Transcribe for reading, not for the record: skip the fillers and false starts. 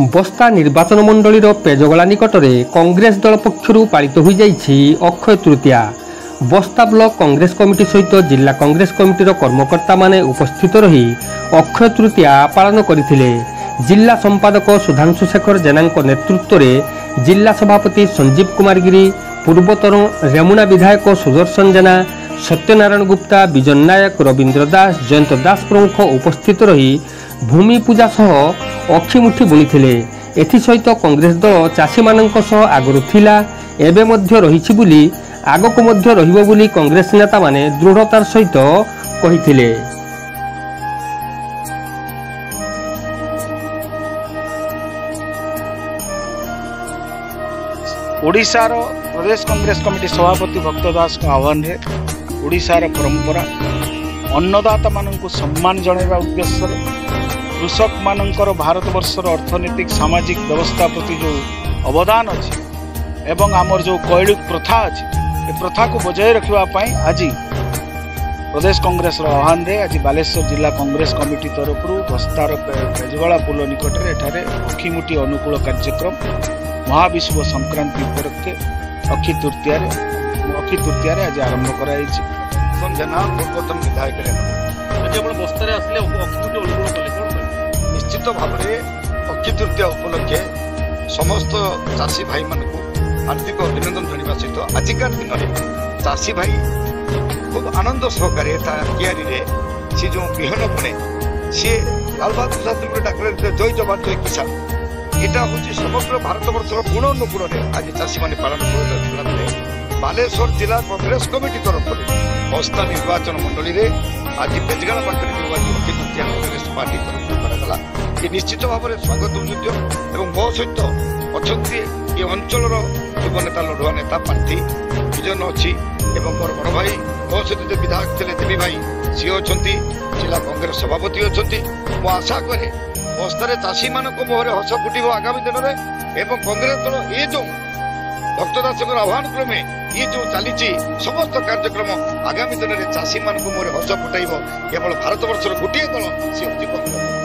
बस्ता निर्वाचन मंडलीर पेजगला निकटरे कांग्रेस दल पक्षर पालित हो जाइछि अक्षय तृतीया। बस्ता ब्लॉक कांग्रेस कमिटी सहित जिला कांग्रेस कमिटीर कर्मकर्ता माने उपस्थित रही अक्षय तृतीया पालन करथिले। जिला संपादक सुधांशु शेखर जेना नेतृत्व में जिला सभापति संजीव कुमार गिरी, पूर्वतन रेमुना विधायक सुदर्शन जेना, सत्यनारायण गुप्ता, विजन नायक, रवींद्र दास, जयंत दास प्रमुख उपस्थित रही भूमि पूजा सह अखिमुठी बुणीथिले। एथिसहित कांग्रेस दल चाषी मानक सह आगरु थिला, एबे मध्य रहिछि बुली, आगको मध्य रहिबो बुली कांग्रेस नेता माने दृढ़तार सहित कहिथिले। ओडिशार प्रदेश कांग्रेस कमिटी सभापति भक्त दास आह्वान रे ओडिशार परंपरा अन्नदाता मानक सम्मान जणाइबा उद्देश्य कृषक मानकर भारतवर्षर अर्थनैतिक सामाजिक व्यवस्था प्रति जो अवदान अच्छी एवं आमर जो कैलुक प्रथा अच्छी ए प्रथा को बजाय रखा आज प्रदेश कांग्रेस आह्वान रे आज बालेश्वर जिला कांग्रेस कमिटी तरफ बस्तार पेजगला पुल निकट में एठारे अखिमुठी अनुकूल कार्यक्रम महाविश्व संक्रांति उपलक्षे अक्षय तृतीया आज आरंभ कराई। पूर्वतन विधायक निश्चित भाव में अक्षय तृतीया उपलक्षे समस्त चाषी भाई मान हार्दिक अभिनंदन जनावा सहित आजिकार दिन में चाषी भाई खूब आनंद सहकारे सी जो विहन बने सी लाल बहादुर शास्त्री डाक जय जवान जय किसान यहाँ हूँ समग्र भारतवर्षर गुण अनुकूल आज चाषी मैंने पालन कर बालेश्वर जिला कांग्रेस कमिटी तरफ बस्ता निर्वाचन मंडली रे आज पेजगला पाखे जो अक्षय तृतीया कांग्रेस पार्टी तरफ ये निश्चित भाव में स्वागत योग्य और मो सहित अच्छा ये अंचल युव नेता लड़ुआ नेता प्रार्थी विजन अच्छी मोर बड़ भाई मो सहित जो विधायक थे देवी भाई सी अच्छा जिला कांग्रेस सभापति अच्छा मो आशा करे बस्तार चाषी मान मुहर हस फुट आगामी दिन में कांग्रेस दल ये जो भक्त दास आह्वान क्रमे ये जो चली समस्त कार्यक्रम आगामी दिन में चाषी मान मुहर हस फुटाइब केवल भारतवर्षर गोटे दल सी हूँ कांग्रेस।